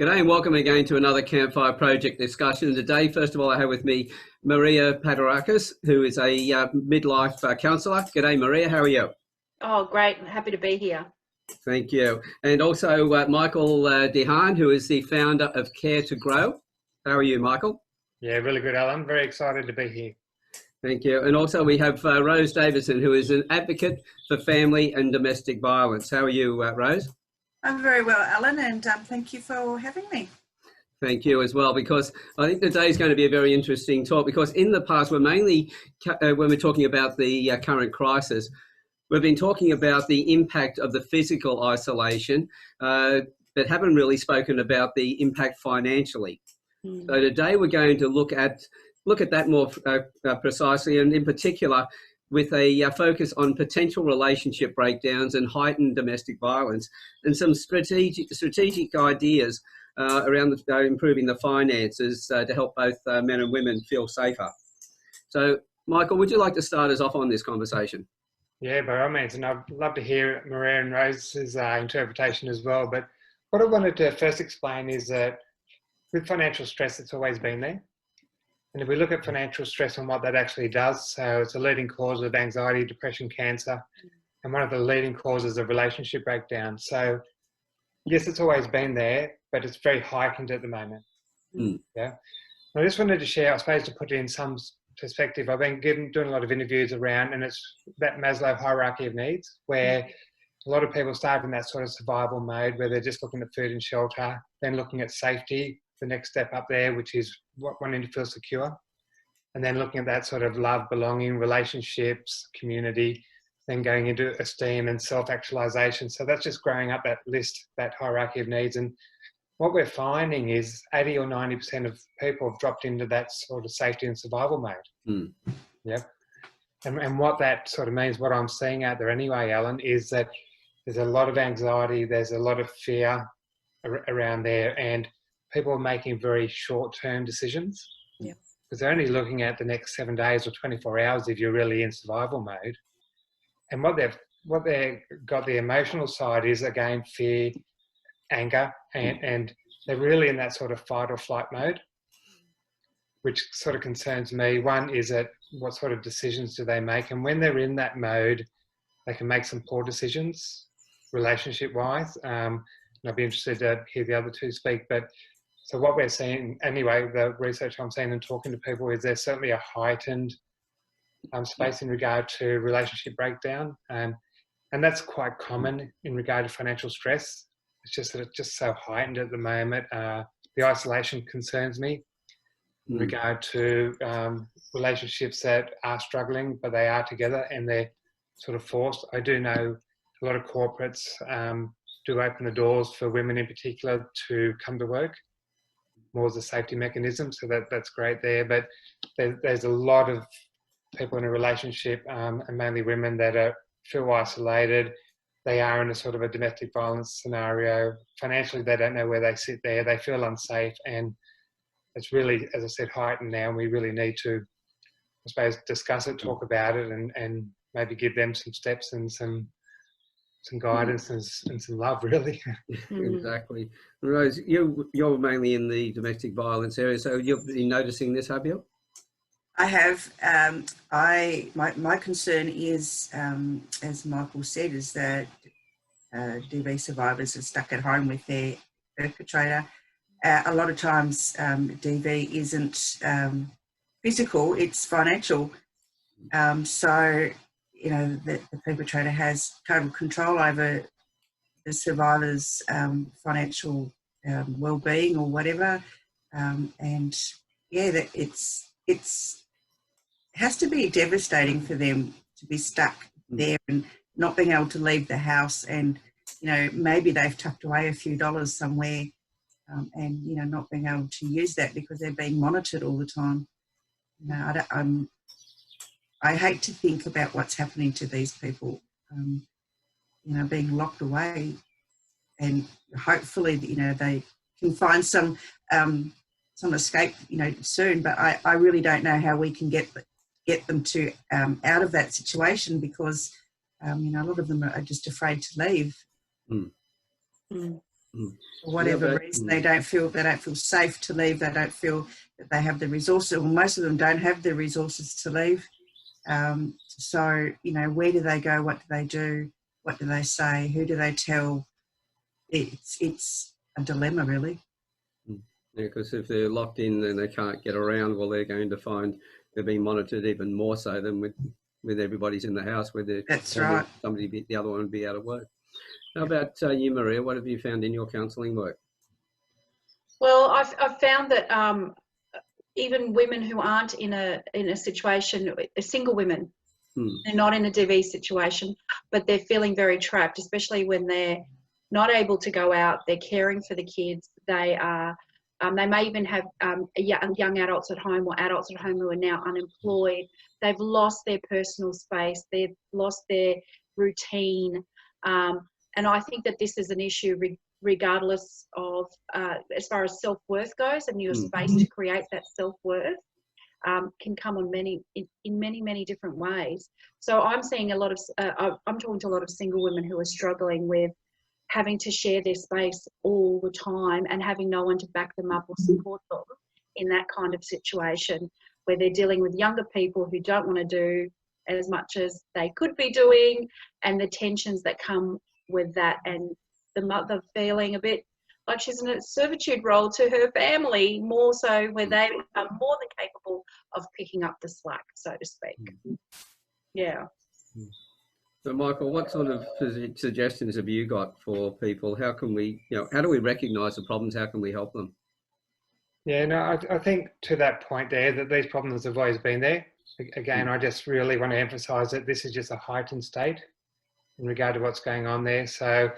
G'day and welcome again to another Campfire Project Discussion. Today, first of all, I have with me Maria Paterakis, who is a midlife counsellor. G'day, Maria. How are you? Oh, great. I'm happy to be here. Thank you. And also Michael Haan, who is the founder of Care to Grow. How are you, Michael? Yeah, really good, Alan. Very excited to be here. Thank you. And also we have Rose Davidson, who is an advocate for family and domestic violence. How are you, Rose? I'm very well, Alan, and thank you for having me. Thank you as well, because I think today is going to be a very interesting talk, because in the past, we're mainly, when we're talking about the current crisis, we've been talking about the impact of the physical isolation, but haven't really spoken about the impact financially. So today we're going to look at that more precisely, and in particular with a focus on potential relationship breakdowns and heightened domestic violence, and some strategic ideas around improving the finances to help both men and women feel safer. So, Michael, would you like to start us off on this conversation? Yeah, by all means, and I'd love to hear Maria and Rose's interpretation as well. But what I wanted to first explain is that with financial stress, it's always been there. And if we look at financial stress and what that actually does, so it's a leading cause of anxiety, depression, cancer, and one of the leading causes of relationship breakdown. So yes, it's always been there, but it's very heightened at the moment. Yeah. I just wanted to share, I suppose, to put it in some perspective. I've been doing a lot of interviews around, and it's that Maslow hierarchy of needs, where a lot of people start in that sort of survival mode where they're just looking at food and shelter, then looking at safety, the next step up there, which is wanting to feel secure, and then looking at that sort of love, belonging, relationships, community, then going into esteem and self-actualization. So that's just growing up that list, that hierarchy of needs. And what we're finding is 80 or 90% of people have dropped into that sort of safety and survival mode. Yep. And what that sort of means, what I'm seeing out there anyway, Alan, is that there's a lot of anxiety, there's a lot of fear around there, and people are making very short-term decisions because they're only looking at the next 7 days or 24 hours if you're really in survival mode. And what they've got the emotional side is, again, fear, anger, and they're really in that sort of fight or flight mode, which sort of concerns me. One is that what sort of decisions do they make? And when they're in that mode, they can make some poor decisions relationship-wise. And I'd be interested to hear the other two speak, but so what we're seeing, anyway, the research I'm seeing and talking to people, is there's certainly a heightened space in regard to relationship breakdown. And that's quite common in regard to financial stress. It's just that it's just so heightened at the moment. The isolation concerns me in regard to relationships that are struggling, but they are together and they're sort of forced. I do know a lot of corporates do open the doors for women in particular to come to work, more as a safety mechanism, so that's great there. But there's a lot of people in a relationship, and mainly women, that feel isolated. They are in a sort of a domestic violence scenario. Financially, they don't know where they sit there. They feel unsafe, and it's really, as I said, heightened now. And we really need to, I suppose, discuss it, talk about it, and maybe give them some steps and some guidance and some love, really. Exactly. Rose, you're mainly in the domestic violence area, so you've been noticing this, have you? I have. My concern is, as Michael said, is that DV survivors are stuck at home with their perpetrator. A lot of times DV isn't physical, it's financial. So, you know, the perpetrator has total control over the survivor's financial well-being or whatever. And yeah, that it has to be devastating for them to be stuck there and not being able to leave the house. And, you know, maybe they've tucked away a few dollars somewhere and, you know, not being able to use that because they're being monitored all the time. You know, I hate to think about what's happening to these people, you know, being locked away, and hopefully, you know, they can find some escape, you know, soon. But I really don't know how we can get them to out of that situation, because you know, a lot of them are just afraid to leave. For whatever Yeah, reason, they don't feel safe to leave. They don't feel that they have the resources. Well, most of them don't have the resources to leave. So, you know, where do they go? What do they do? What do they say? Who do they tell? It's a dilemma, really. Yeah, because if they're locked in and they can't get around, well, they're going to find they're being monitored even more so than with everybody's in the house, where That's right. the other one would be out of work. How about you, Maria? What have you found in your counselling work? Well, I've found that even women who aren't in a situation, single women, they're not in a DV situation, but they're feeling very trapped, especially when they're not able to go out. They're caring for the kids. They are. They may even have young adults at home or adults at home who are now unemployed. They've lost their personal space. They've lost their routine. And I think that this is an issue regardless of, as far as self-worth goes, and your space to create that self-worth can come on in many different ways. So I'm seeing I'm talking to a lot of single women who are struggling with having to share their space all the time and having no one to back them up or support them in that kind of situation, where they're dealing with younger people who don't want to do as much as they could be doing, and the tensions that come with that, and the mother feeling a bit like she's in a servitude role to her family, more so where they are more than capable of picking up the slack, so to speak. Yeah. So, Michael, what sort of suggestions have you got for people? How can we, how do we recognise the problems? How can we help them? Yeah, no, I think to that point there, that these problems have always been there. Again, I just really want to emphasise that this is just a heightened state in regard to what's going on there. So,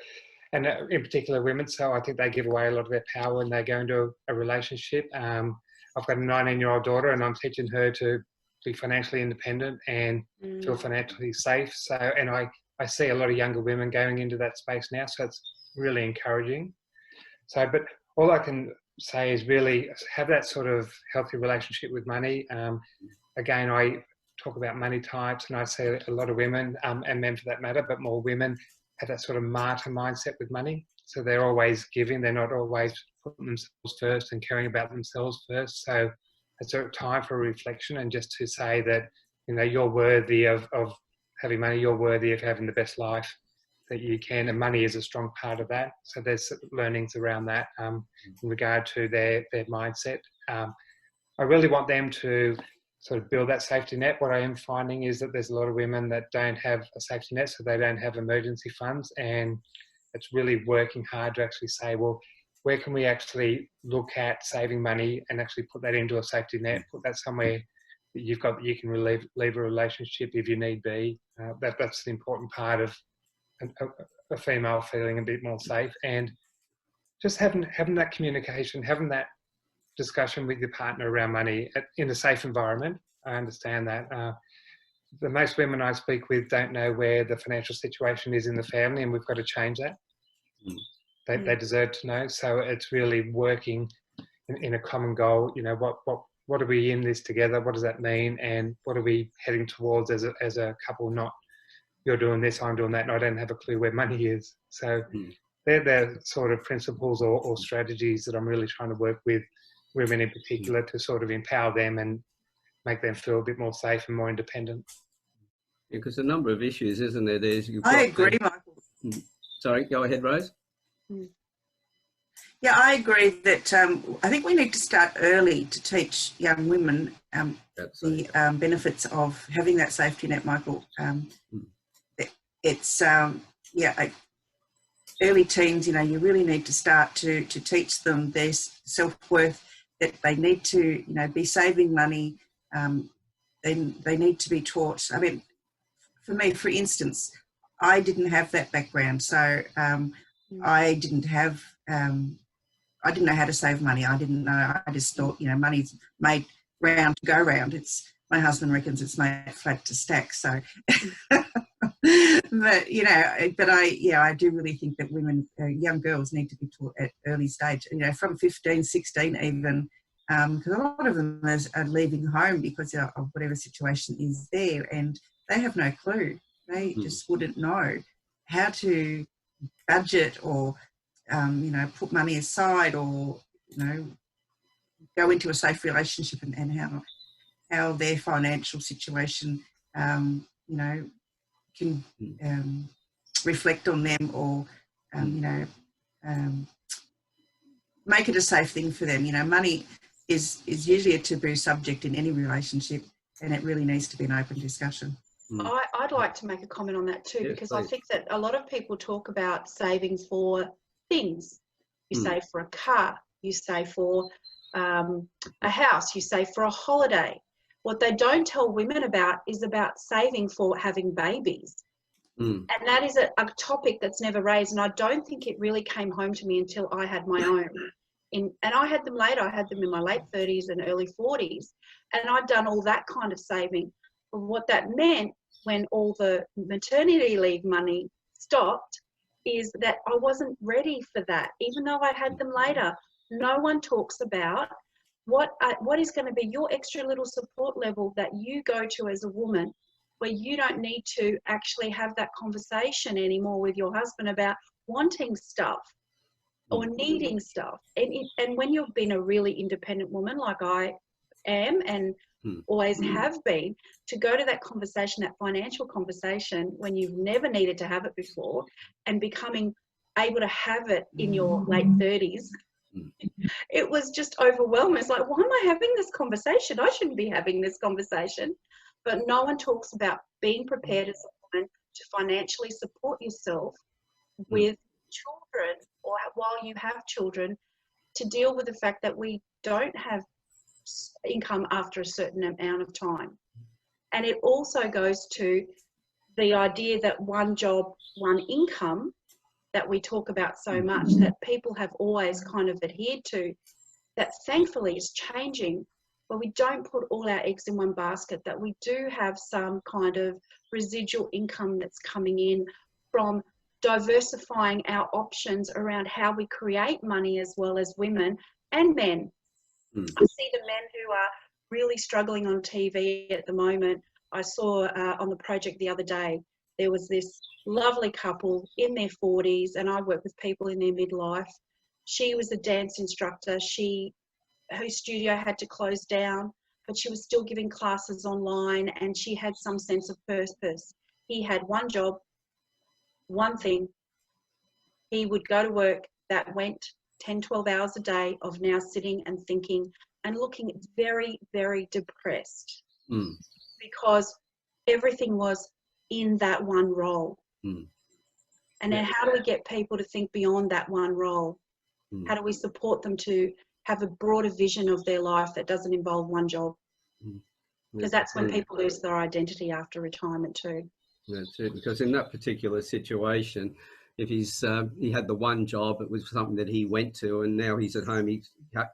and in particular women, so I think they give away a lot of their power when they go into a relationship. I've got a 19-year-old daughter, and I'm teaching her to be financially independent and feel financially safe. So, and I see a lot of younger women going into that space now, so it's really encouraging. So, but all I can say is really have that sort of healthy relationship with money. Again, I talk about money types, and I see a lot of women, and men for that matter, but more women have that sort of martyr mindset with money. So they're always giving, they're not always putting themselves first and caring about themselves first. So it's a time for reflection, and just to say that, you're worthy of having money, you're worthy of having the best life that you can, and money is a strong part of that. So there's learnings around that in regard to their mindset. I really want them to sort of build that safety net. What I am finding is that there's a lot of women that don't have a safety net, so they don't have emergency funds, and it's really working hard to actually say, well, where can we actually look at saving money and actually put that into a safety net, put that somewhere that you've got, that you can leave a relationship if you need be. That's the important part of a female feeling a bit more safe, and just having that communication, having that discussion with your partner around money in a safe environment. I understand that. The most women I speak with don't know where the financial situation is in the family, and we've got to change that. They deserve to know. So it's really working in a common goal. What are we in this together? What does that mean? And what are we heading towards as a couple? Not you're doing this, I'm doing that, and I don't have a clue where money is. So they're the sort of principles or strategies that I'm really trying to work with women in particular, to sort of empower them and make them feel a bit more safe and more independent. Because a number of issues, isn't there? I agree, Michael. Sorry, go ahead, Rose. Yeah, I agree that I think we need to start early to teach young women the benefits of having that safety net, Michael. It's, early teens, you really need to start to teach them their self-worth, that they need to, be saving money. They need to be taught. I mean, for me, for instance, I didn't have that background, so I didn't know how to save money. I didn't know. I just thought, money's made round to go round. My husband reckons it's made flat to stack. So, but I do really think that women, young girls, need to be taught at early stage. From 15, 16 even, because a lot of them are leaving home because of whatever situation is there, and they have no clue. They just wouldn't know how to budget or you know, put money aside, or, you know, go into a safe relationship, and how their financial situation, you know, can reflect on them, or, you know, make it a safe thing for them. You know, money is usually a taboo subject in any relationship, and it really needs to be an open discussion. I'd like to make a comment on that too, Yes, because please. I think that a lot of people talk about saving for things. You save for a car, you save for a house, you save for a holiday. What they don't tell women about is about saving for having babies. And that is a topic that's never raised, and I don't think it really came home to me until I had my own. And I had them later. I had them in my late 30s and early 40s, and I'd done all that kind of saving. But what that meant when all the maternity leave money stopped is that I wasn't ready for that. Even though I had them later, no one talks about what is going to be your extra little support level that you go to as a woman, where you don't need to actually have that conversation anymore with your husband about wanting stuff or needing stuff. And when you've been a really independent woman like I am and always have been, to go to that conversation, that financial conversation, when you've never needed to have it before, and becoming able to have it in your late 30s, it was just overwhelming. It's like, why am I having this conversation? I shouldn't be having this conversation. But no one talks about being prepared as a woman to financially support yourself with children, or while you have children, to deal with the fact that we don't have income after a certain amount of time. And it also goes to the idea that one job, one income, that we talk about so much, that people have always kind of adhered to, that thankfully is changing, but we don't put all our eggs in one basket, that we do have some kind of residual income that's coming in from diversifying our options around how we create money, as well as women and men. I see the men who are really struggling on TV at the moment. I saw on the project the other day, there was this lovely couple in their 40s, and I work with people in their midlife. She was a dance instructor. Her studio had to close down, but she was still giving classes online, and she had some sense of purpose. He had one job, one thing. He would go to work that went 10, 12 hours a day of now sitting and thinking and looking very, very depressed because everything was in that one role. And then how do we get people to think beyond that one role? How do we support them to have a broader vision of their life that doesn't involve one job? Because that's when people lose their identity after retirement too. That's it, because in that particular situation, if he had the one job, it was something that he went to, and now he's at home, he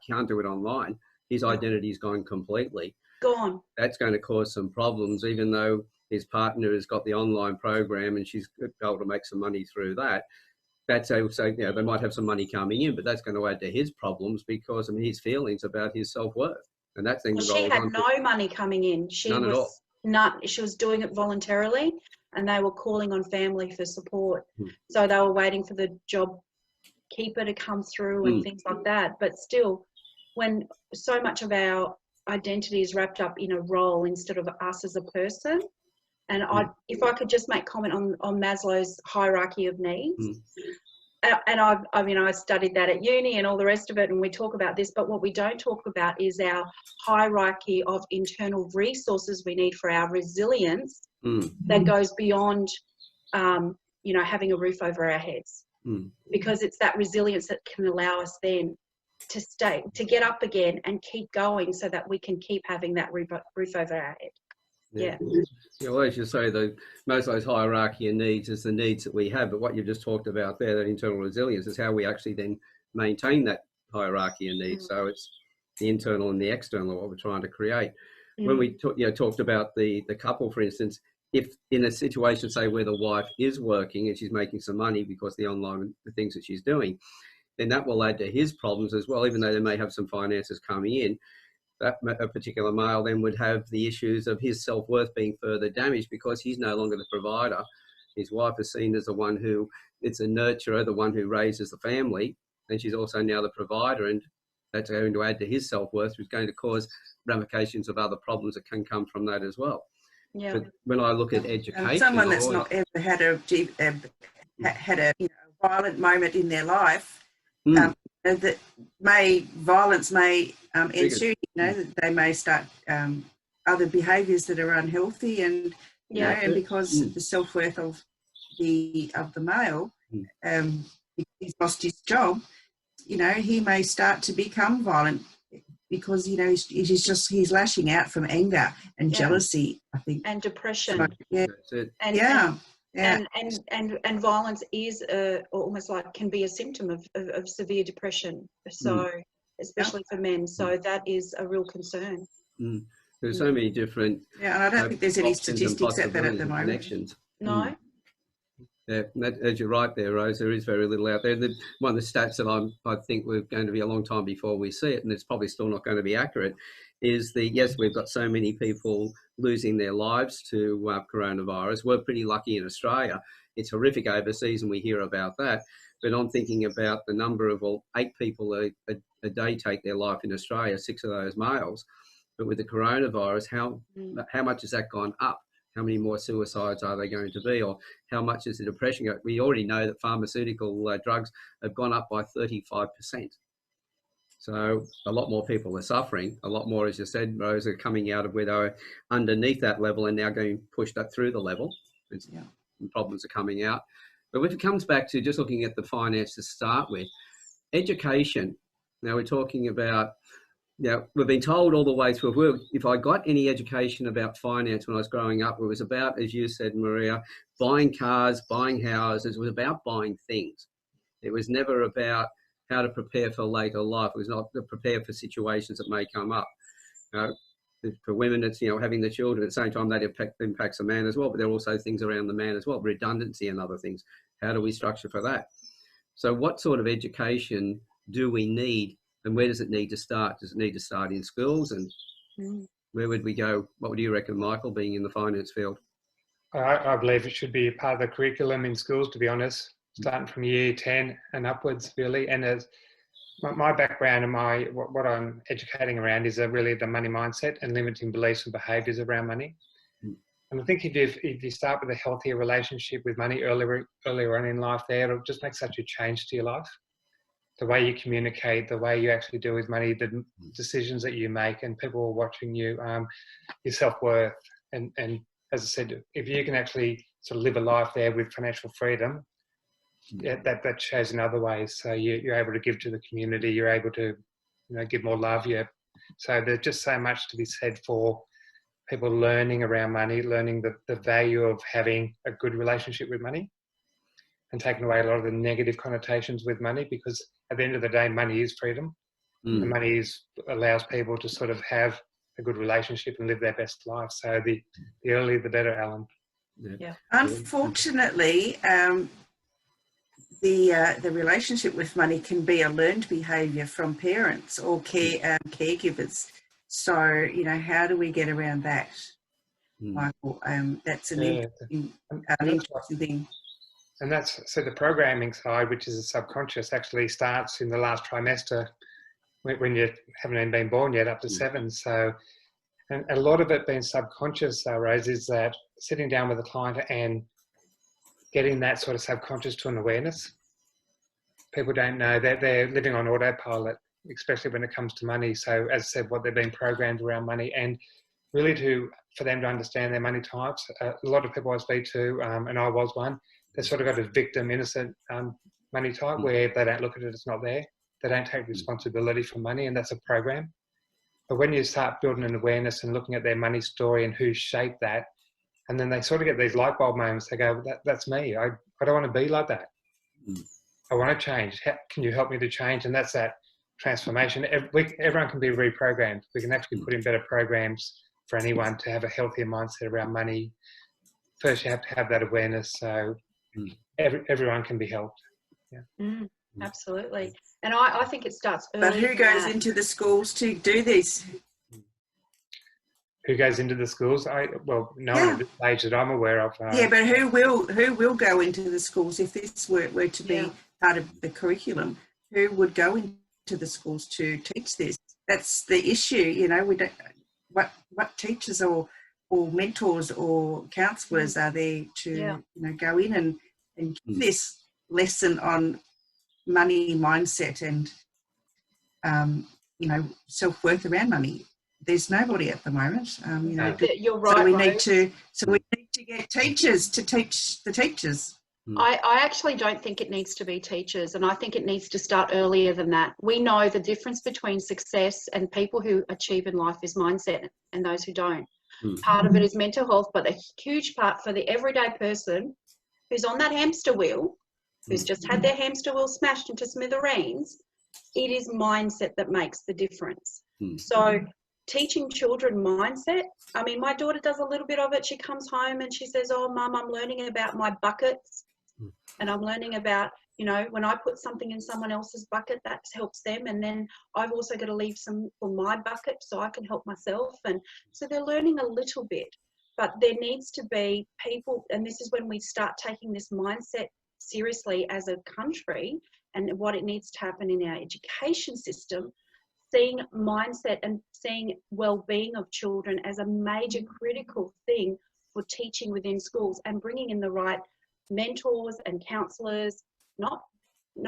can't do it online. His identity's gone completely. Gone. That's going to cause some problems, even though his partner has got the online program and she's able to make some money through that. That's also, you know, they might have some money coming in, but that's going to add to his problems, because I mean, his feelings about his self-worth, and that thing. Well, she had no money coming in. None at all. She was doing it voluntarily, and they were calling on family for support. So they were waiting for the job keeper to come through and things like that. But still, when so much of our identity is wrapped up in a role instead of us as a person. And if I could just make comment on Maslow's hierarchy of needs. And I studied that at uni and all the rest of it, and we talk about this, but what we don't talk about is our hierarchy of internal resources we need for our resilience that goes beyond, having a roof over our heads. Because it's that resilience that can allow us then to get up again and keep going, so that we can keep having that roof over our head. Yeah. Well, as you say, Maslow's hierarchy of needs is the needs that we have, but what you've just talked about there, that internal resilience, is how we actually then maintain that hierarchy of needs. So it's the internal and the external, what we're trying to create. When we talked about the couple, for instance, if in a situation, say, where the wife is working and she's making some money because the things that she's doing, then that will add to his problems as well, even though they may have some finances coming in. That a particular male then would have the issues of his self-worth being further damaged, because he's no longer the provider His wife is seen as the one who, it's a nurturer, the one who raises the family, and she's also now the provider, and that's going to add to his self-worth, which is going to cause ramifications of other problems that can come from that as well. Yeah. But when I look at education, someone that's not ever had a violent moment in their life, that violence may ensue. That they may start other behaviours that are unhealthy, and and because the self-worth of the male, he's lost his job. He may start to become violent because he's lashing out from anger and jealousy, I think, and depression. That's it. And violence is almost like can be a symptom of severe depression. So especially for men. So that is a real concern. There's so many different and I don't think there's any statistics at that at the moment. Connections. No. Yeah, as you're right there, Rose, there is very little out there. One of the stats that I think we're going to be a long time before we see it, and it's probably still not going to be accurate, is yes, we've got so many people losing their lives to coronavirus. We're pretty lucky in Australia. It's horrific overseas, and we hear about that. But I'm thinking about the number of 8 people a day take their life in Australia, 6 of those males. But with the coronavirus, how much has that gone up? How many more suicides are there going to be? Or how much is the depression going? We already know that pharmaceutical drugs have gone up by 35%. So a lot more people are suffering. A lot more, as you said, Rose, are coming out of where they were underneath that level and now getting pushed up through the level. And problems are coming out. But if it comes back to just looking at the finance to start with, education. Now we're talking about, we've been told all the way through. If I got any education about finance when I was growing up, it was about, as you said, Maria, buying cars, buying houses. It was about buying things. It was never about how to prepare for later life. It was not to prepare for situations that may come up. For women, it's, having the children. At the same time, that impacts a man as well. But there are also things around the man as well, redundancy and other things. How do we structure for that? So what sort of education do we need? And where does it need to start? Does it need to start in schools? And where would we go? What would you reckon, Michael, being in the finance field? I believe it should be part of the curriculum in schools, to be honest, starting from year 10 and upwards, really. And as my background and what I'm educating around is really the money mindset and limiting beliefs and behaviours around money. And I think if you start with a healthier relationship with money earlier on in life, it'll just make such a change to your life. The way you communicate, the way you actually deal with money, the decisions that you make, and people are watching you, your self-worth. And as I said, if you can actually sort of live a life there with financial freedom, that shows in other ways. So you're able to give to the community, you're able to give more love. So there's just so much to be said for people learning around money, learning the value of having a good relationship with money, and taking away a lot of the negative connotations with money, because at the end of the day, money is freedom. And money allows people to sort of have a good relationship and live their best life. So the earlier the better, Alan. Yeah. Unfortunately, the relationship with money can be a learned behaviour from parents or caregivers. So, how do we get around that, Michael? That's an interesting thing. And so the programming side, which is the subconscious, actually starts in the last trimester when you haven't even been born yet, up to 7. So, and a lot of it being subconscious, Rose, is that sitting down with a client and getting that sort of subconscious to an awareness. People don't know that they're living on autopilot, especially when it comes to money. So, as I said, what they've been programmed around money, and really for them to understand their money types. A lot of people I speak to, and I was one, they sort of got a victim innocent money type where they don't look at it, it's not there. They don't take responsibility for money, and that's a program. But when you start building an awareness and looking at their money story and who shaped that, and then they sort of get these light bulb moments, they go, that's me. I don't want to be like that. I want to change. Can you help me to change? And that's that transformation. Everyone can be reprogrammed. We can actually put in better programs for anyone to have a healthier mindset around money. First, you have to have that awareness, so everyone can be helped. Absolutely. And I think it starts early. But who goes into the schools to do this? who goes into the schools? No one at this age that I'm aware of. Yeah, but who will go into the schools if this were to be part of the curriculum? Who would go into the schools to teach this? That's the issue. You know, we don't. What teachers or mentors or counsellors are there to go in and give this lesson on money mindset and self-worth around money? There's nobody at the moment. You're right. So we need to get teachers to teach the teachers. I actually don't think it needs to be teachers, and I think it needs to start earlier than that. We know the difference between success and people who achieve in life is mindset and those who don't. Part of it is mental health, but a huge part for the everyday person who's on that hamster wheel, who's just had their hamster wheel smashed into smithereens, it is mindset that makes the difference. So teaching children mindset, I mean, my daughter does a little bit of it. She comes home and she says, oh, Mum, I'm learning about my buckets. And I'm learning about, when I put something in someone else's bucket, that helps them. And then I've also got to leave some for my bucket so I can help myself. And so they're learning a little bit. But there needs to be people, and this is when we start taking this mindset seriously as a country and what it needs to happen in our education system, seeing mindset and seeing well-being of children as a major critical thing for teaching within schools and bringing in the right mentors and counsellors. No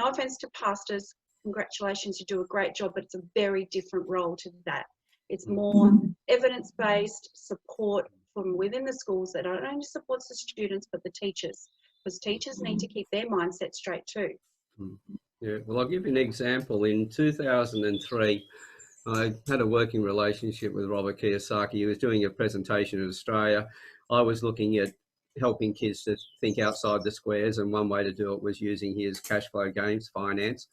offence to pastors, congratulations, you do a great job, but it's a very different role to that. It's more evidence-based support from within the schools that not only supports the students but the teachers, because teachers need to keep their mindset straight too. Yeah, well, I'll give you an example. In 2003, I had a working relationship with Robert Kiyosaki. He was doing a presentation in Australia. I was looking at helping kids to think outside the squares, and one way to do it was using his cash flow games finance.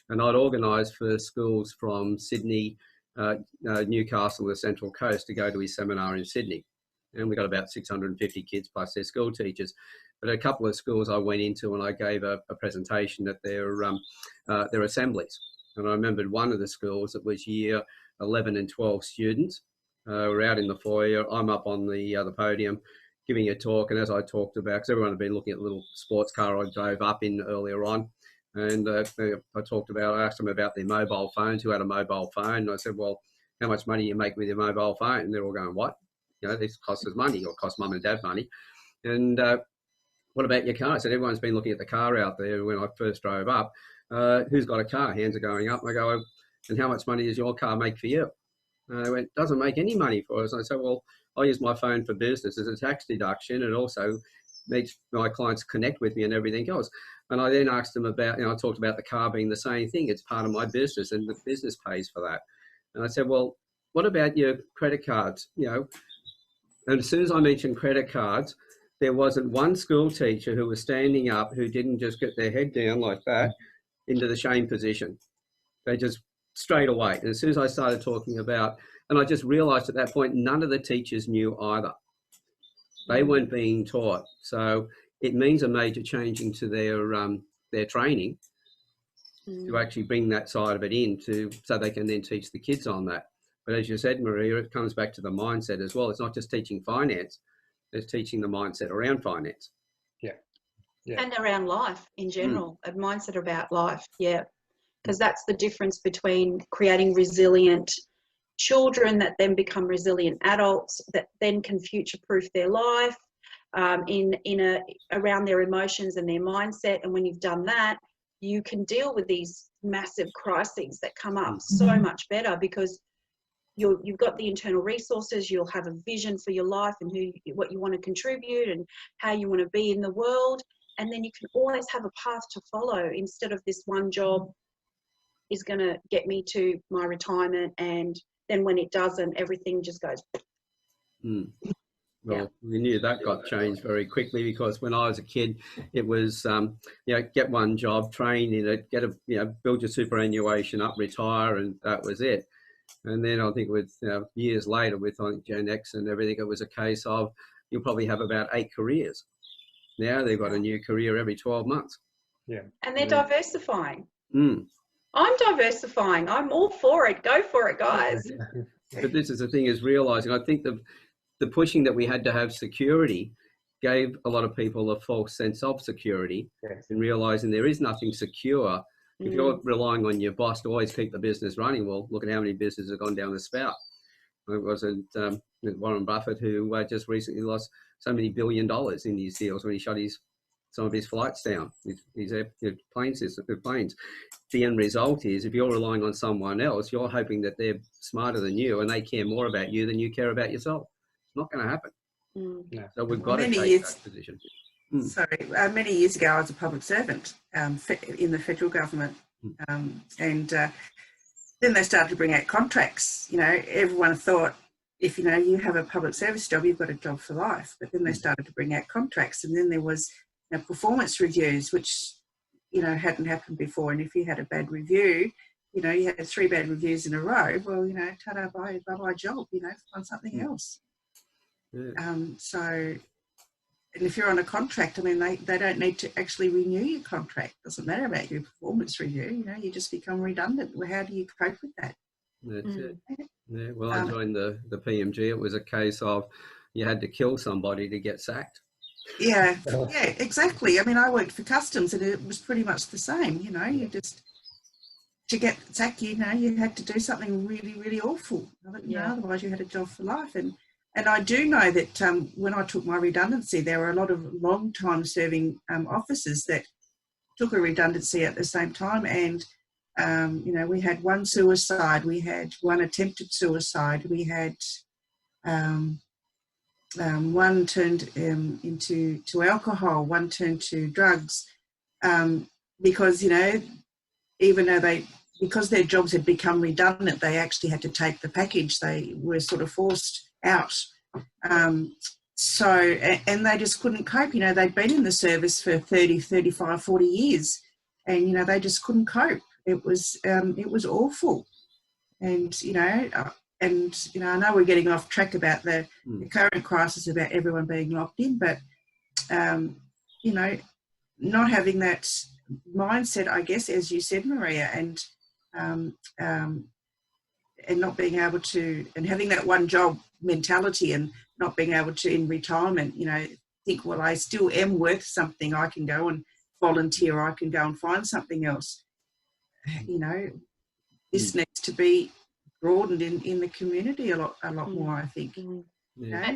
And I'd organised for schools from Sydney, Newcastle, the Central Coast, to go to his seminar in Sydney. And we got about 650 kids plus their school teachers. But a couple of schools I went into and I gave a presentation at their assemblies. And I remembered one of the schools that was year 11 and 12 students. We're out in the foyer. I'm up on the podium giving a talk. And as I talked about, because everyone had been looking at the little sports car I drove up in earlier on. And I asked them about their mobile phones, who had a mobile phone. And I said, well, how much money do you make with your mobile phone? And they're all going, what? This costs us money, or costs mum and dad money. And what about your car? I said, everyone's been looking at the car out there when I first drove up. Who's got a car? Hands are going up. And I go, and how much money does your car make for you? And they went, doesn't make any money for us. And I said, well, I use my phone for business as a tax deduction. It also makes my clients connect with me and everything else. And I then asked them about, I talked about the car being the same thing. It's part of my business and the business pays for that. And I said, well, what about your credit cards? And as soon as I mentioned credit cards, there wasn't one school teacher who was standing up who didn't just get their head down like that into the shame position. They just straight away. And as soon as I started talking about, and I just realized at that point, none of the teachers knew either. They weren't being taught. So it means a major change into their training to actually bring that side of it in so they can then teach the kids on that. But as you said, Maria, it comes back to the mindset as well. It's not just teaching finance, it's teaching the mindset around finance. Yeah. And around life in general, a mindset about life, because that's the difference between creating resilient children that then become resilient adults that then can future-proof their life around their emotions and their mindset. And when you've done that, you can deal with these massive crises that come up so much better, because you've got the internal resources, you'll have a vision for your life and what you want to contribute and how you want to be in the world. And then you can always have a path to follow, instead of this one job is going to get me to my retirement, and then when it doesn't, everything just goes. Well, we knew that got changed very quickly, because when I was a kid, it was, get one job, train in it, build your superannuation up, retire, and that was it. And then I think with years later, with Gen X and everything, it was a case of you'll probably have about 8 careers. Now they've got a new career every 12 months. Yeah. And they're diversifying. I'm diversifying. I'm all for it. Go for it, guys. But this is the thing, is realising, I think the pushing that we had to have security gave a lot of people a false sense of security, and realising there is nothing secure. If you're relying on your boss to always keep the business running, well, look at how many businesses have gone down the spout. It wasn't Warren Buffett who just recently lost so many $1 billion in these deals when he shut some of his flights down, his planes. The end result is, if you're relying on someone else, you're hoping that they're smarter than you and they care more about you than you care about yourself. It's not going to happen. No. So we've got to take that position. Sorry, many years ago I was a public servant in the federal government, and then they started to bring out contracts. You know, everyone thought, if you have a public service job, you've got a job for life. But then they started to bring out contracts, and then there was performance reviews, which hadn't happened before. And if you had a bad review, you had 3 bad reviews in a row. Well, ta-da, bye job. Find something else. Yeah. And if you're on a contract, I mean, they don't need to actually renew your contract. It doesn't matter about your performance review. You just become redundant. Well, how do you cope with that? That's it. Yeah. Well, I joined the PMG. It was a case of you had to kill somebody to get sacked. Yeah, yeah, exactly. I mean, I worked for customs, and it was pretty much the same. You just, to get sacked, you had to do something really, really awful. Otherwise you had a job for life. And I do know that when I took my redundancy, there were a lot of long-time serving officers that took a redundancy at the same time. And, we had 1 suicide, we had 1 attempted suicide, we had one turned into alcohol, 1 turned to drugs, because, even though because their jobs had become redundant, they actually had to take the package. They were sort of forced out. And they just couldn't cope. They'd been in the service for 30, 35, 40 years, and, they just couldn't cope. It was awful. And, I know we're getting off track about the current crisis about everyone being locked in, but, not having that mindset, I guess, as you said, Maria, and not being able to, and having that one job mentality, and not being able to, in retirement, think, well, I still am worth something. I can go and volunteer, or I can go and find something else. This needs to be broadened in the community a lot more, I think. Yeah.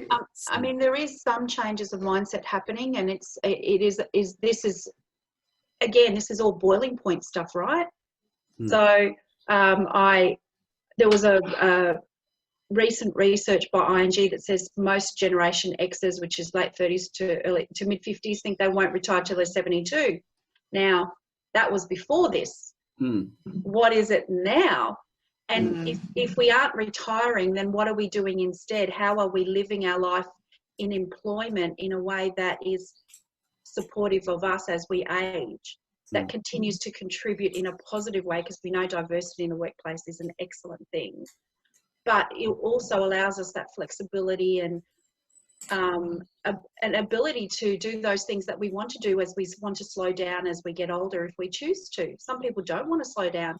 I mean, there is some changes of mindset happening, and this is all boiling point stuff, right? So there was a recent research by ING that says most Generation Xers, which is late 30s to mid 50s, think they won't retire till they're 72. Now, that was before this. What is it now? And if we aren't retiring, then what are we doing instead? How are we living our life in employment in a way that is supportive of us as we age, that continues to contribute in a positive way? Because we know diversity in the workplace is an excellent thing, but it also allows us that flexibility and an ability to do those things that we want to do as we want to slow down as we get older, if we choose to. Some people don't want to slow down.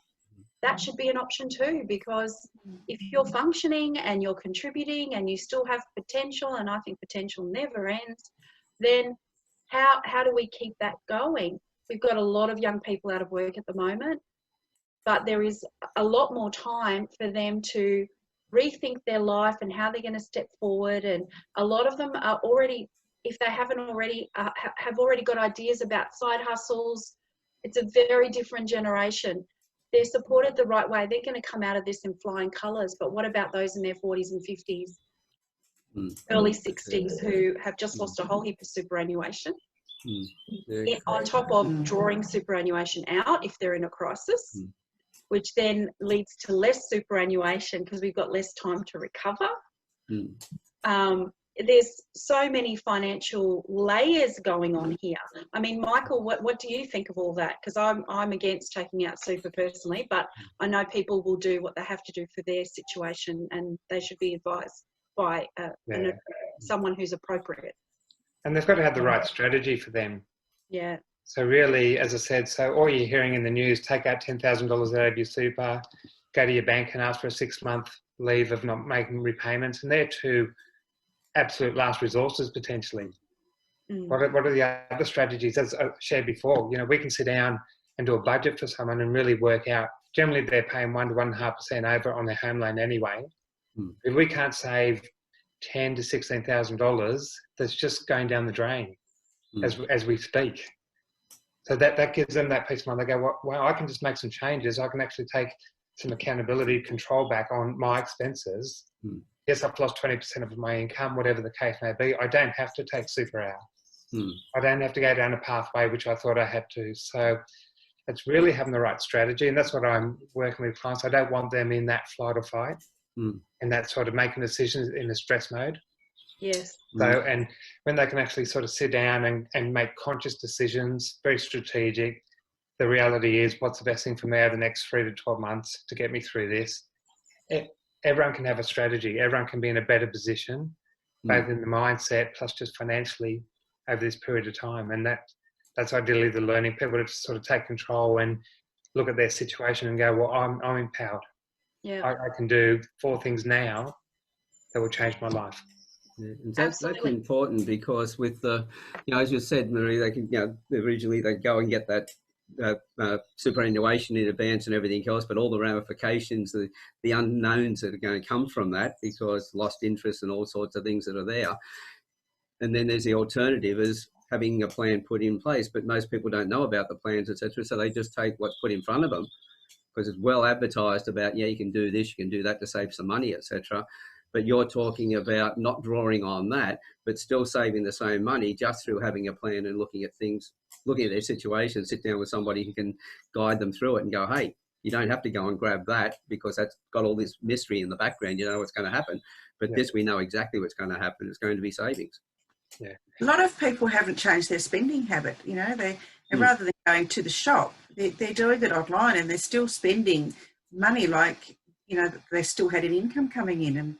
That should be an option too, because if you're functioning and you're contributing and you still have potential, and I think potential never ends, then how do we keep that going? We've got a lot of young people out of work at the moment, but there is a lot more time for them to rethink their life and how they're going to step forward. And a lot of them are already, if they haven't already, have already got ideas about side hustles. It's a very different generation. They're supported the right way. They're going to come out of this in flying colours. But what about those in their 40s and 50s, early 60s, who have just lost a whole heap of superannuation, on top of drawing superannuation out if they're in a crisis, which then leads to less superannuation because we've got less time to recover. There's so many financial layers going on here. I mean, Michael, what do you think of all that? Because I'm against taking out super personally, but I know people will do what they have to do for their situation, and they should be advised by someone who's appropriate. And they've got to have the right strategy for them. Yeah. So really, as I said, so all you're hearing in the news, take out $10,000 out of your super, go to your bank and ask for a 6-month leave of not making repayments, and they're two absolute last resources potentially. What are the other strategies? As I shared before, we can sit down and do a budget for someone and really work out. Generally, they're paying 1 to 1.5% over on their home loan anyway. If we can't save $10,000 to $16,000, that's just going down the drain as we speak. So that gives them that peace of mind. They go, wow, I can just make some changes. I can actually take some accountability, control back on my expenses. Yes, I've lost 20% of my income, whatever the case may be. I don't have to take super out. I don't have to go down a pathway which I thought I had to. So it's really having the right strategy. And that's what I'm working with clients. I don't want them in that flight or fight and that sort of making decisions in a stress mode. Yes. So, and when they can actually sort of sit down and make conscious decisions, very strategic, the reality is what's the best thing for me over the next 3 to 12 months to get me through this. Everyone can have a strategy. Everyone can be in a better position, both in the mindset plus just financially over this period of time. And that's ideally the learning, people to sort of take control and look at their situation and go, well, I'm empowered. Yeah. I can do 4 things now that will change my life. Yeah, that's important, because with the, as you said, Marie, they can, originally they go and get that superannuation in advance and everything else, but all the ramifications, the unknowns that are going to come from that, because lost interest and all sorts of things that are there. And then there's the alternative is having a plan put in place, but most people don't know about the plans, etc. So they just take what's put in front of them because it's well advertised about, you can do this, you can do that to save some money, etc. But you're talking about not drawing on that, but still saving the same money just through having a plan and looking at things, looking at their situation, sit down with somebody who can guide them through it and go, hey, you don't have to go and grab that because that's got all this mystery in the background. You know what's going to happen. But this, we know exactly what's going to happen. It's going to be savings. Yeah. A lot of people haven't changed their spending habit. They rather than going to the shop, they're doing it online and they're still spending money like, they still had an income coming in.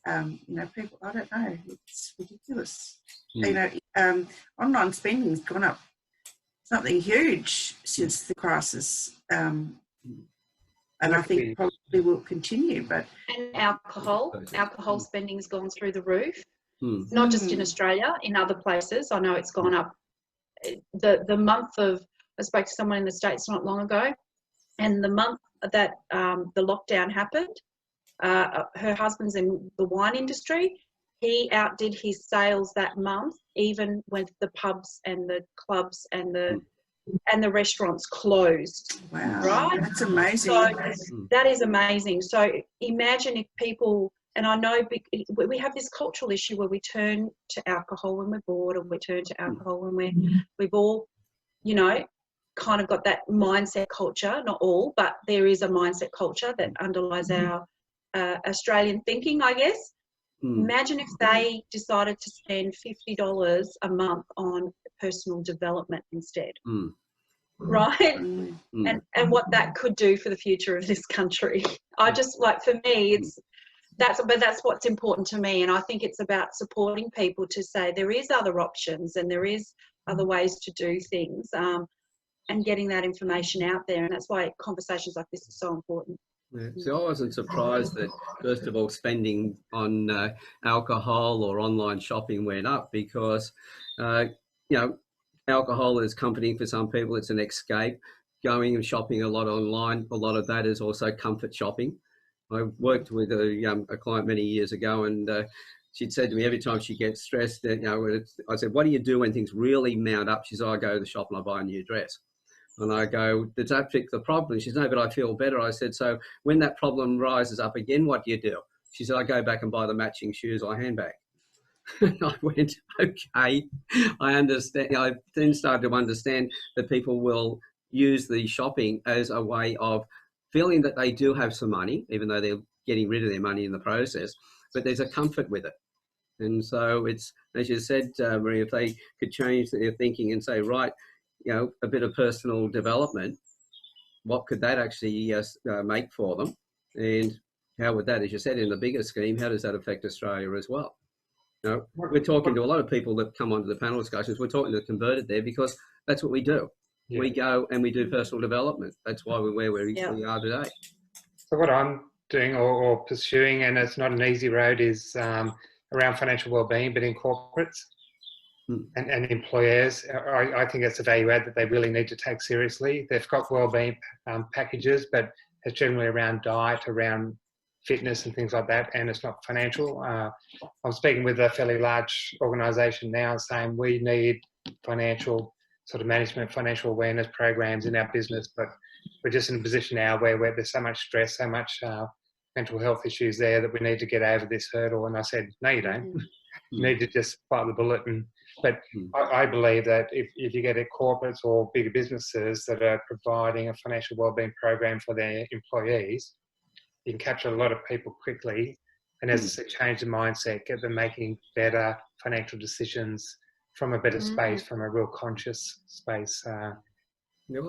And people, I don't know, it's ridiculous. Online spending's gone up something huge since the crisis. And I think probably will continue. But and alcohol spending's gone through the roof. Not just in Australia, in other places. I know it's gone up. The month of, I spoke to someone in the States not long ago, and the month that the lockdown happened, her husband's in the wine industry. He outdid his sales that month, even with the pubs and the clubs and the restaurants closed. Wow, right? That's amazing. So that is amazing. So imagine if people, and I know we have this cultural issue where we turn to alcohol when we're bored, or we turn to alcohol when we've all, kind of got that mindset culture. Not all, but there is a mindset culture that underlies our Australian thinking, I guess. Imagine if they decided to spend $50 a month on personal development instead, right? And what that could do for the future of this country. I just, like, for me, that's what's important to me. And I think it's about supporting people to say there is other options and there is other ways to do things, and getting that information out there. And that's why conversations like this are so important. Yeah. So I wasn't surprised that, first of all, spending on alcohol or online shopping went up because, alcohol is comforting for some people. It's an escape. Going and shopping a lot online, a lot of that is also comfort shopping. I worked with a client many years ago, and she'd said to me every time she gets stressed, I said, what do you do when things really mount up? She said, I go to the shop and I buy a new dress. And I go, does that fix the problem? She said, no, but I feel better. I said, so when that problem rises up again, what do you do? She said, I go back and buy the matching shoes or handbag. I went, okay, I understand. I then started to understand that people will use the shopping as a way of feeling that they do have some money, even though they're getting rid of their money in the process, but there's a comfort with it. And so it's, as you said, Marie, if they could change their thinking and say, right, a bit of personal development, what could that actually make for them? And how would that, as you said, in the bigger scheme, how does that affect Australia as well? We're talking to a lot of people that come onto the panel discussions. We're talking to the converted there because that's what we do. Yeah. We go and we do personal development. That's why we're where we are today. So what I'm doing or pursuing, and it's not an easy road, is around financial wellbeing, but in corporates and employers. I think it's a value add that they really need to take seriously. They've got wellbeing packages, but it's generally around diet, around fitness and things like that, and it's not financial. I'm speaking with a fairly large organisation now saying we need financial sort of management, financial awareness programs in our business, but we're just in a position now where there's so much stress, so much mental health issues there that we need to get over this hurdle. And I said, no, you don't. You need to just bite the bullet. But I believe that if you get at corporates or bigger businesses that are providing a financial wellbeing program for their employees, you can capture a lot of people quickly, and as I said, change the mindset, get them making better financial decisions from a better space, from a real conscious space. When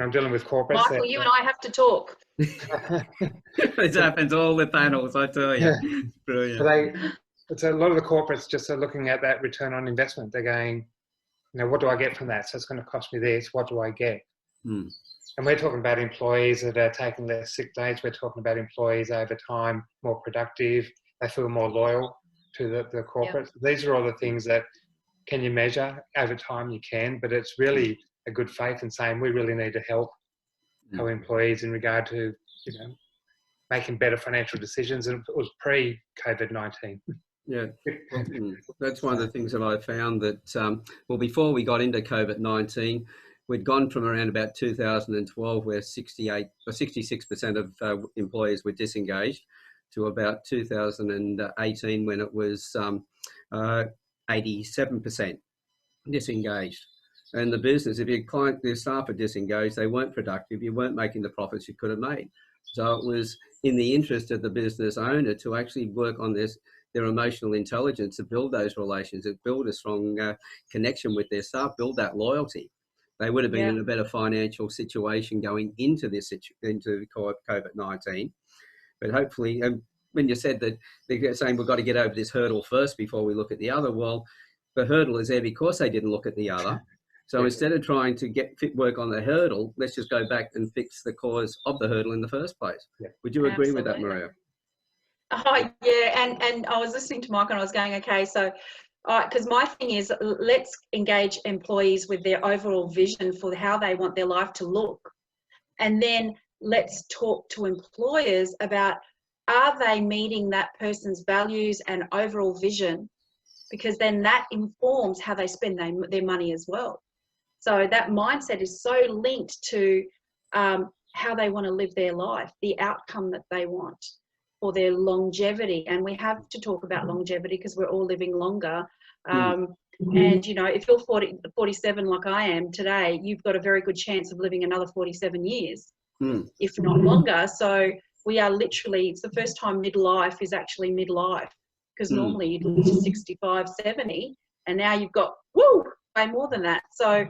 I'm dealing with corporates, Michael, you and I have to talk. It happens all the panels, I tell you. Yeah. Brilliant. It's a lot of the corporates just are looking at that return on investment. They're going, what do I get from that? So it's going to cost me this. What do I get? And we're talking about employees that are taking less sick days. We're talking about employees over time, more productive. They feel more loyal to the corporates. Yep. These are all the things that can you measure over time? You can, but it's really a good faith in saying we really need to help our employees in regard to, making better financial decisions. And it was pre-COVID-19. Yeah, that's one of the things that I found that, before we got into COVID-19, we'd gone from around about 2012, where 68 or 66% of employers were disengaged, to about 2018, when it was 87% disengaged. And the business, if your staff are disengaged, they weren't productive, you weren't making the profits you could have made. So it was in the interest of the business owner to actually work on their emotional intelligence, to build those relations, to build a strong connection with their staff, build that loyalty. They would have been in a better financial situation going into into COVID-19. But hopefully, when you said that they're saying we've got to get over this hurdle first before we look at the other, well, the hurdle is there because they didn't look at the other. So instead of trying to work on the hurdle, let's just go back and fix the cause of the hurdle in the first place. Yeah. Would you agree with that, Maria? Oh, yeah. And I was listening to Mike and I was going, okay, so, because my thing is, let's engage employees with their overall vision for how they want their life to look. And then let's talk to employers about, are they meeting that person's values and overall vision? Because then that informs how they spend their money as well. So that mindset is so linked to how they want to live their life, the outcome that they want for their longevity. And we have to talk about longevity because we're all living longer. And, if you're 47 like I am today, you've got a very good chance of living another 47 years, if not longer. So we are literally, it's the first time midlife is actually midlife, because normally you'd live to 65, 70, and now you've got, way more than that. So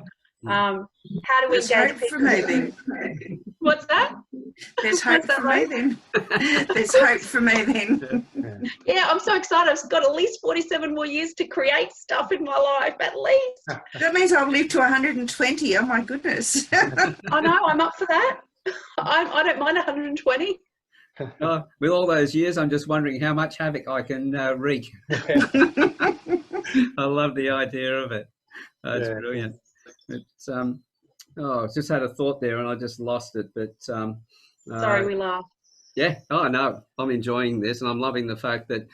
how do we engage hope for me then. What's that? There's hope for me then. There's hope for me then. Yeah, I'm so excited. I've got at least 47 more years to create stuff in my life, at least. That means I'll live to 120. Oh, my goodness. I know, I'm up for that. I don't mind 120. With all those years, I'm just wondering how much havoc I can wreak. I love the idea of it. It's brilliant. It's I just had a thought there and I just lost it. But sorry, we laughed. Yeah. Oh no, I'm enjoying this, and I'm loving the fact that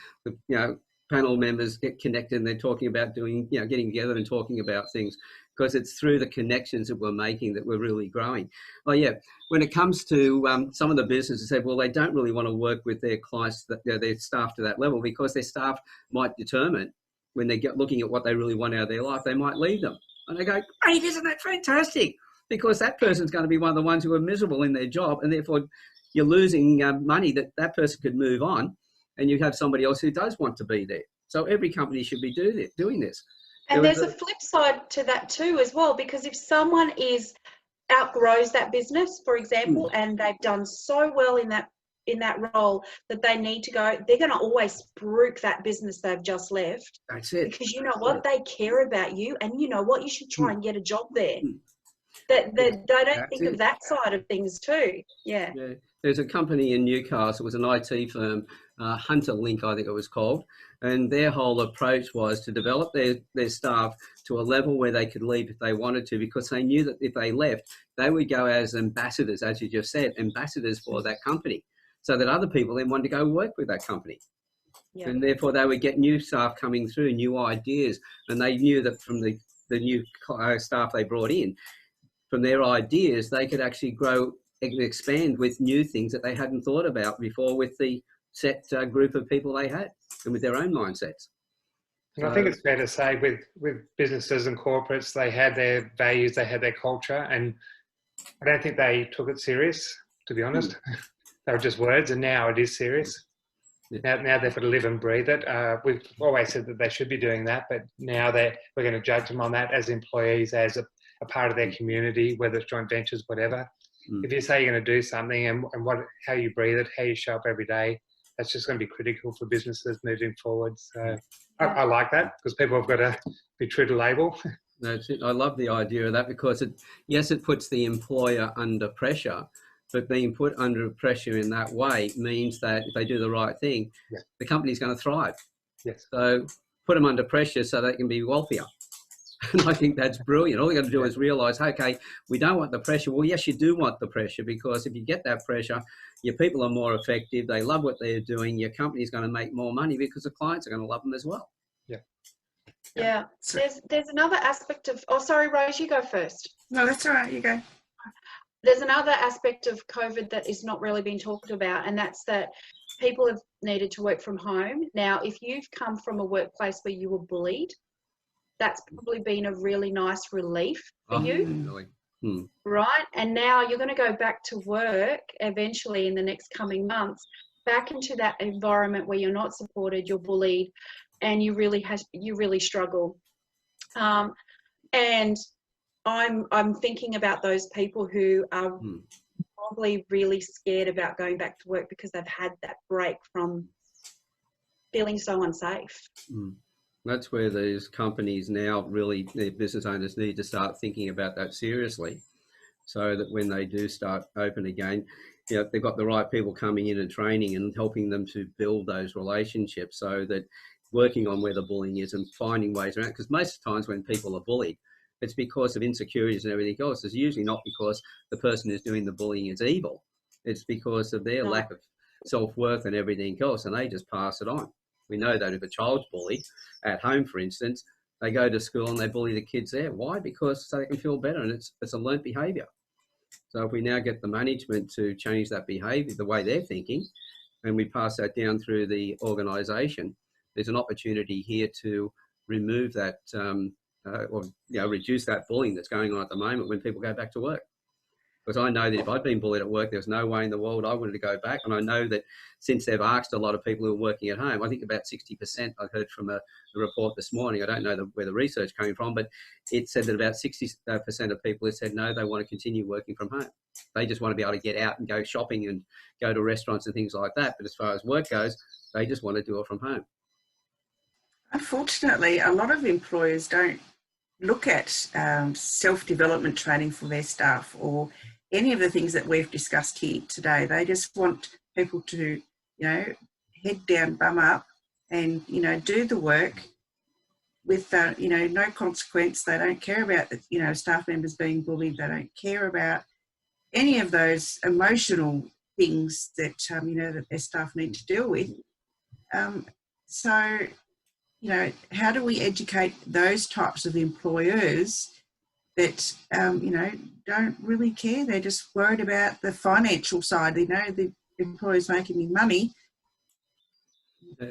panel members get connected and they're talking about doing, getting together and talking about things, because it's through the connections that we're making that we're really growing. Oh yeah, when it comes to some of the businesses, say, well, they don't really want to work with their clients, their staff to that level, because their staff might determine when they get looking at what they really want out of their life, they might leave them. And they go, great, isn't that fantastic? Because that person's going to be one of the ones who are miserable in their job, and therefore you're losing money that person could move on, and you have somebody else who does want to be there. So every company should be doing this. And there's a flip side to that too as well, because if someone outgrows that business, for example, and they've done so well in that role that they need to go, they're going to always spruik that business they've just left. That's it. Because you know what, they care about you, and you know what, you should try and get a job there. They don't think of that side of things too. Yeah. There's a company in Newcastle, it was an IT firm, Hunter-Link, I think it was called, and their whole approach was to develop their staff to a level where they could leave if they wanted to, because they knew that if they left, they would go as ambassadors, as you just said, ambassadors for that company, so that other people then wanted to go work with that company. Yeah. And therefore they would get new staff coming through, new ideas, and they knew that from the new staff they brought in, from their ideas, they could actually grow and expand with new things that they hadn't thought about before with the set group of people they had and with their own mindsets. And I think it's fair to say with businesses and corporates, they had their values, they had their culture, and I don't think they took it serious, to be honest. They were just words, and now it is serious. Yeah. Now they've got to live and breathe it. We've always said that they should be doing that, but now we're going to judge them on that as employees, as a part of their community, whether it's joint ventures, whatever. If you say you're going to do something and how you breathe it, how you show up every day, that's just going to be critical for businesses moving forward. So I like that, because people have got to be true to label. That's it. I love the idea of that, because it puts the employer under pressure, but being put under pressure in that way means that if they do the right thing, the company's going to thrive. Yes. So put them under pressure so they can be wealthier. And I think that's brilliant. All you got to do is realise, okay, we don't want the pressure. Well, yes, you do want the pressure, because if you get that pressure, your people are more effective. They love what they're doing. Your company's going to make more money because the clients are going to love them as well. Yeah. Yeah. There's another aspect of, oh, sorry, Rose, you go first. No, that's all right. You go. There's another aspect of COVID that is not really being talked about, and that's that people have needed to work from home. Now, if you've come from a workplace where you were bullied, that's probably been a really nice relief for you. Really? Right? And now you're going to go back to work eventually in the next coming months, back into that environment where you're not supported, you're bullied, and you really struggle. And I'm thinking about those people who are probably really scared about going back to work because they've had that break from feeling so unsafe. That's where these companies now really, their business owners need to start thinking about that seriously, so that when they do start open again, they've got the right people coming in and training and helping them to build those relationships, so that working on where the bullying is and finding ways around, because most of the times when people are bullied, it's because of insecurities and everything else. It's usually not because the person who's doing the bullying is evil. It's because of their lack of self-worth and everything else, and they just pass it on. We know that if a child's bullied at home, for instance, they go to school and they bully the kids there. Why? Because so they can feel better, and it's a learnt behaviour. So if we now get the management to change that behaviour, the way they're thinking, and we pass that down through the organisation, there's an opportunity here to remove that or reduce that bullying that's going on at the moment when people go back to work. Because I know that if I'd been bullied at work, there's no way in the world I wanted to go back. And I know that since they've asked a lot of people who are working at home, I think about 60%, I heard from a report this morning, I don't know where the research came from, but it said that about 60% of people have said no, they want to continue working from home. They just want to be able to get out and go shopping and go to restaurants and things like that. But as far as work goes, they just want to do it from home. Unfortunately, a lot of employers don't look at self-development training for their staff or any of the things that we've discussed here today. They just want people to, head down, bum up, and, do the work with, no consequence. They don't care about, staff members being bullied. They don't care about any of those emotional things that, that their staff need to deal with. So, how do we educate those types of employers that, don't really care? They're just worried about the financial side. The employer's making me money.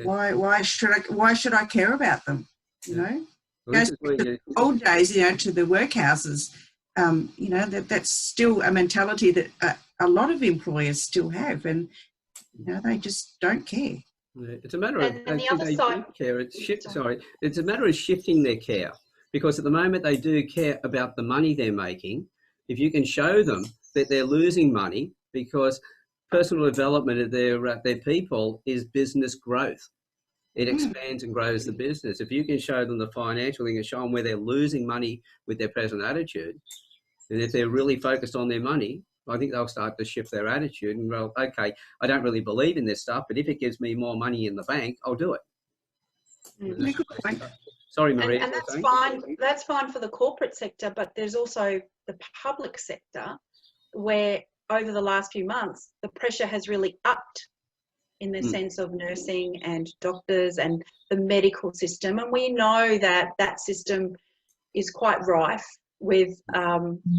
Why should I care about them? Well, goes to the old days, to the workhouses. That's still a mentality that a lot of employers still have, and they just don't care. It's a matter of they don't care. It's a matter of shifting their care, because at the moment they do care about the money they're making. If you can show them that they're losing money, because personal development of their people is business growth. It expands and grows the business. If you can show them the financial thing and show them where they're losing money with their present attitude, and if they're really focused on their money, I think they'll start to shift their attitude and, well, okay, I don't really believe in this stuff, but if it gives me more money in the bank, I'll do it. Good point. Sorry, Maria. And that's fine. That's fine for the corporate sector, but there's also the public sector where over the last few months, the pressure has really upped in the sense of nursing and doctors and the medical system. And we know that that system is quite rife with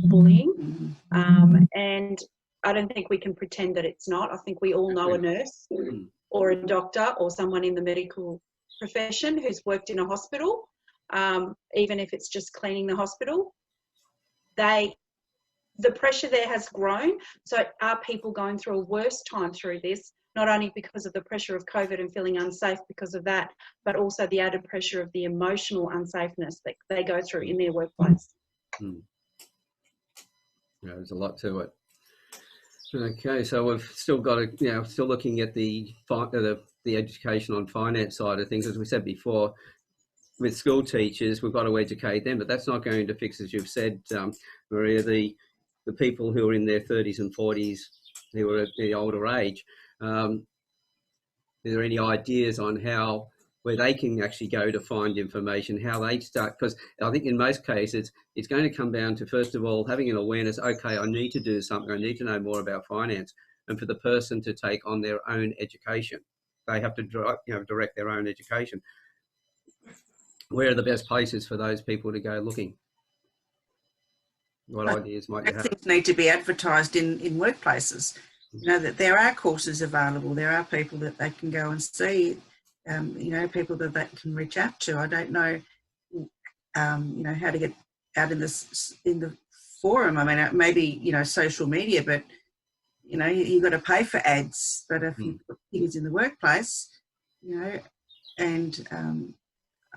bullying. And I don't think we can pretend that it's not. I think we all know a nurse or a doctor or someone in the medical profession who's worked in a hospital, even if it's just cleaning the hospital. The pressure there has grown. So are people going through a worse time through this, not only because of the pressure of COVID and feeling unsafe because of that, but also the added pressure of the emotional unsafeness that they go through in their workplace? Yeah, there's a lot to it. Okay, so we've still got to, still looking at the education on finance side of things. As we said before, with school teachers, we've got to educate them, but that's not going to fix, as you've said, Maria, the people who are in their 30s and 40s, who are at the older age. Are there any ideas on where they can actually go to find information, how they start? Because I think in most cases, it's going to come down to, first of all, having an awareness, okay, I need to do something, I need to know more about finance, and for the person to take on their own education. They have to direct their own education. Where are the best places for those people to go looking? What ideas might you have? Things need to be advertised in workplaces. You know, that there are courses available, there are people that they can go and see, people that they can reach out to. I don't know, how to get out in the forum. I mean, maybe, social media, but, you've got to pay for ads. But if you've got things in the workplace, and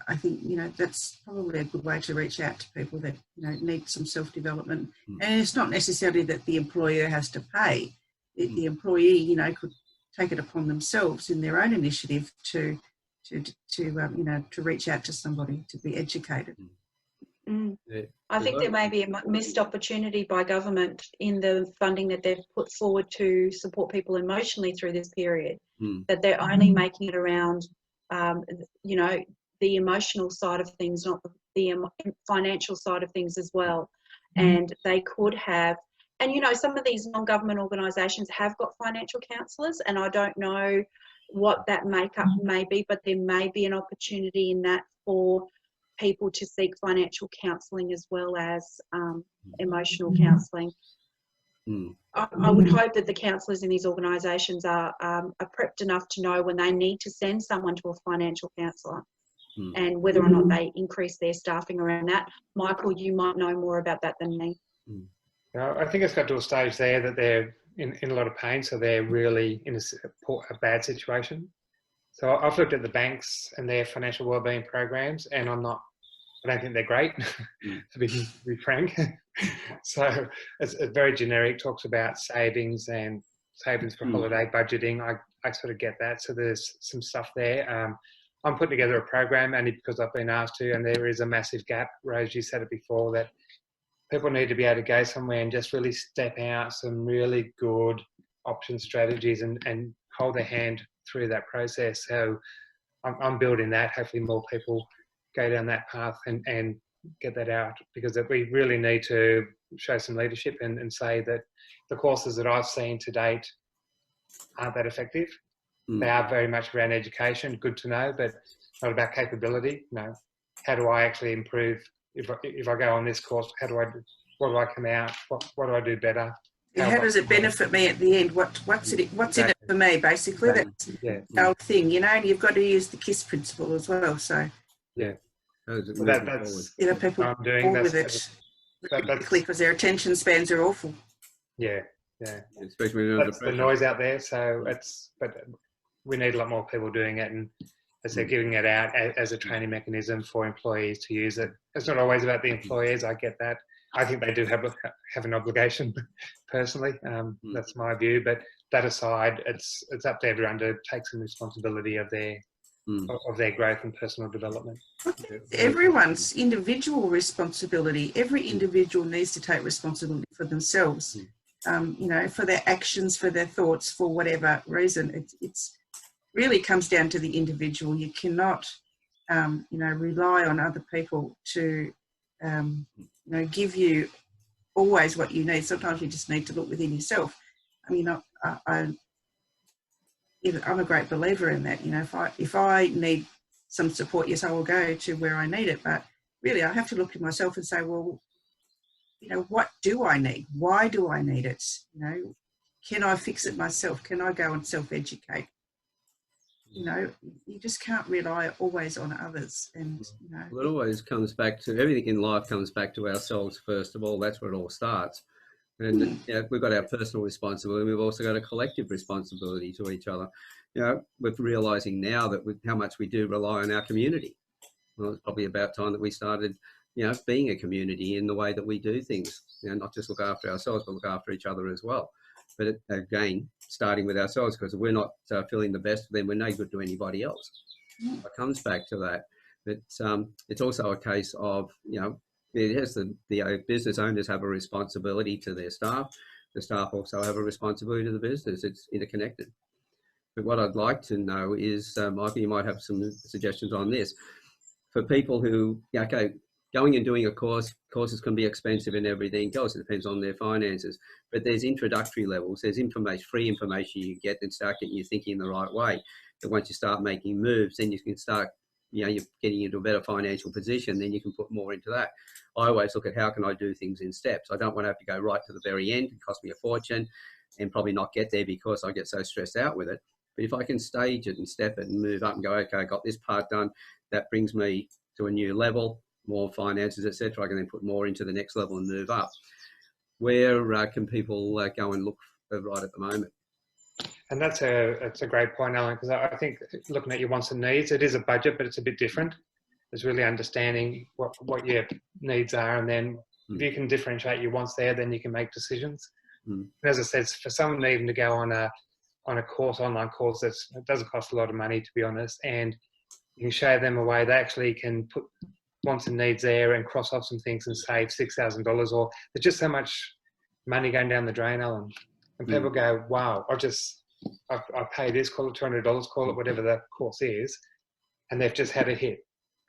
I think, that's probably a good way to reach out to people that, need some self-development. And it's not necessarily that the employer has to pay. The employee, could take it upon themselves in their own initiative to reach out to somebody, to be educated. Yeah. I think there may be a missed opportunity by government in the funding that they've put forward to support people emotionally through this period, that they're only making it around, the emotional side of things, not the financial side of things as well. And they could have, and some of these non-government organisations have got financial counsellors, and I don't know what that makeup may be, but there may be an opportunity in that for people to seek financial counselling as well as emotional counselling. I would hope that the counsellors in these organisations are prepped enough to know when they need to send someone to a financial counsellor, and whether or not they increase their staffing around that. Michael, you might know more about that than me. I think it's got to a stage there that they're in a lot of pain, so they're really in a bad situation. So I've looked at the banks and their financial wellbeing programs, and I don't think they're great, to be frank. So it's very generic, talks about savings for holiday budgeting. I sort of get that. So there's some stuff there. I'm putting together a program only because I've been asked to, and there is a massive gap. Rose, you said it before, that people need to be able to go somewhere and just really step out some really good option strategies and hold their hand through that process. So I'm building that. Hopefully more people go down that path and get that out, because we really need to show some leadership and say that the courses that I've seen to date aren't that effective. They are very much around education, good to know, but not about capability. How do I actually improve? If I go on this course, what do I come out? What do I do better? How does it benefit me at the end? What's in it for me, basically? That's the whole thing, and you've got to use the KISS principle as well. So that's people I'm doing. bored with it quickly because their attention spans are awful. Yeah. Especially that's the noise out there. So but we need a lot more people doing it, and as they're giving it out as a training mechanism for employees to use it. It's not always about the employees. I get that. I think they do have an obligation, personally. That's my view. But that aside, it's up to everyone to take some responsibility of their growth and personal development. Everyone's individual responsibility. Every individual needs to take responsibility for themselves. you know, for their actions, for their thoughts, for whatever reason. It's really comes down to the individual. You cannot, you know, rely on other people to, you know, give you always what you need. Sometimes you just need to look within yourself. I mean, I'm a great believer in that. You know, if I need some support, yes, I will go to where I need it. But really, I have to look at myself and say, well, you know, what do I need? Why do I need it? You know, can I fix it myself? Can I go and self-educate? You know, you just can't rely always on others. And, you know, well, it always comes back to, everything in life comes back to ourselves first of all. That's where it all starts. And you know, we've got our personal responsibility. We've also got a collective responsibility to each other. You know, we're realising now that how much we do rely on our community. Well, it's probably about time that we started, you know, being a community in the way that we do things. You know, not just look after ourselves, but look after each other as well. But again, starting with ourselves, because if we're not feeling the best, then we're no good to anybody else. It comes back to that. But it's also a case of, you know, it has the business owners have a responsibility to their staff. The staff also have a responsibility to the business. It's interconnected. But what I'd like to know is, Michael, you might have some suggestions on this. For people who, okay, going and doing a courses can be expensive and everything else. It depends on their finances. But there's introductory levels. There's information, free information you get and start getting you thinking the right way. That once you start making moves, then you can start, you know, you're getting into a better financial position, then you can put more into that. I always look at how can I do things in steps. I don't want to have to go right to the very end. It costs me a fortune and probably not get there because I get so stressed out with it. But if I can stage it and step it and move up and go, okay, I got this part done, that brings me to a new level, more finances, etc. I can then put more into the next level and move up. Where can people go and look right at the moment? And that's a great point, Alan, because I think looking at your wants and needs, it is a budget, but it's a bit different. It's really understanding what your needs are, and then if you can differentiate your wants there, then you can make decisions. And as I said, for someone needing to go on a course, online course, it doesn't cost a lot of money, to be honest, and you can show them a way they actually can put wants and needs there and cross off some things and save $6,000, or there's just so much money going down the drain, Alan. And people go, wow, I pay this, call it $200, call it whatever the course is, and they've just had a hit.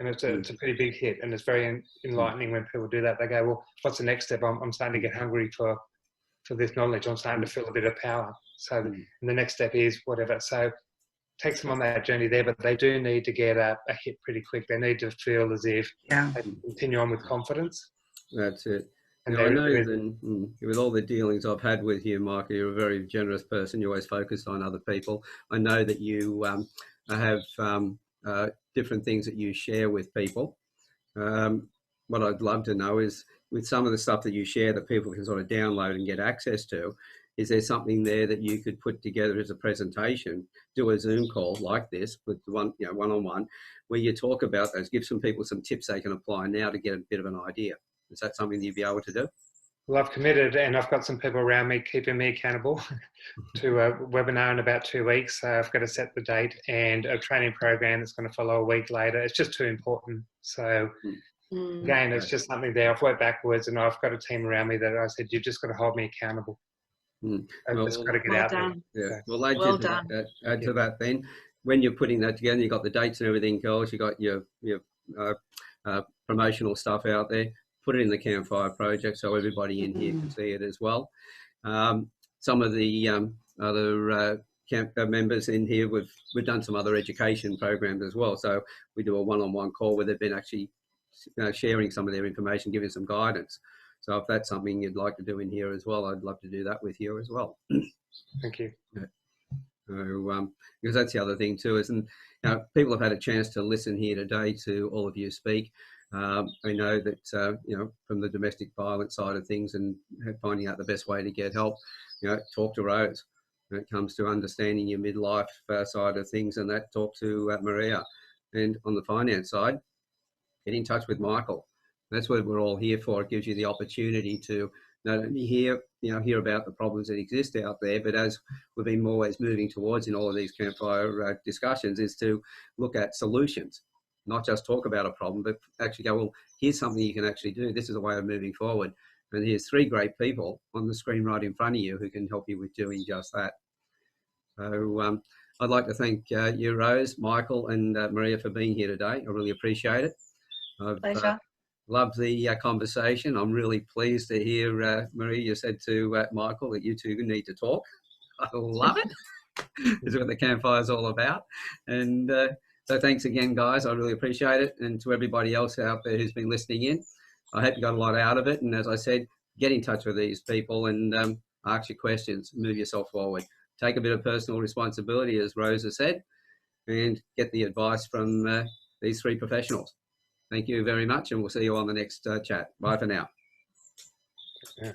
And it's a pretty big hit, and it's very enlightening when people do that. They go, well, what's the next step? I'm starting to get hungry for this knowledge. I'm starting to feel a bit of power. So and the next step is whatever. So it takes them on that journey there, but they do need to get a hit pretty quick. They need to feel as if they can continue on with confidence. That's it. And I know that with all the dealings I've had with you, Michael, you're a very generous person. You're always focused on other people. I know that you have different things that you share with people. What I'd love to know is, with some of the stuff that you share that people can sort of download and get access to, is there something there that you could put together as a presentation, do a Zoom call like this with one-on-one, where you talk about those, give some people some tips they can apply now to get a bit of an idea? Is that something that you'd be able to do? Well, I've committed, and I've got some people around me keeping me accountable to a webinar in about 2 weeks. So I've got to set the date, and a training program that's going to follow a week later. It's just too important. So again, it's just something there. I've worked backwards, and I've got a team around me that I said, you've just got to hold me accountable. I've just got to get out there. Yeah. Well, add to that then. When you're putting that together, you've got the dates and everything else, you've got your promotional stuff out there. Put it in the Campfire Project so everybody in here can see it as well. Some of the other camp members in here, we've done some other education programs as well. So we do a one-on-one call where they've been actually sharing some of their information, giving some guidance. So if that's something you'd like to do in here as well, I'd love to do that with you as well. Thank you. So, because that's the other thing too, is, and people have had a chance to listen here today to all of you speak. I know that, from the domestic violence side of things and finding out the best way to get help, talk to Rose. When it comes to understanding your midlife side of things, and that, talk to Maria. And on the finance side, get in touch with Michael. That's what we're all here for. It gives you the opportunity to not only hear about the problems that exist out there, but as we've been always moving towards in all of these campfire discussions, is to look at solutions. Not just talk about a problem, but actually go, well, here's something you can actually do. This is a way of moving forward. And here's three great people on the screen right in front of you who can help you with doing just that. So I'd like to thank you, Rose, Michael, and Maria for being here today. I really appreciate it. Pleasure. Loved the conversation. I'm really pleased to hear, Maria, you said to Michael that you two need to talk. I love it. This is what the Campfire is all about. And so thanks again, guys. I really appreciate it. And to everybody else out there who's been listening in, I hope you got a lot out of it. And as I said, get in touch with these people and ask your questions, move yourself forward. Take a bit of personal responsibility, as Rosa said, and get the advice from these three professionals. Thank you very much, and we'll see you on the next chat. Bye for now. Yeah.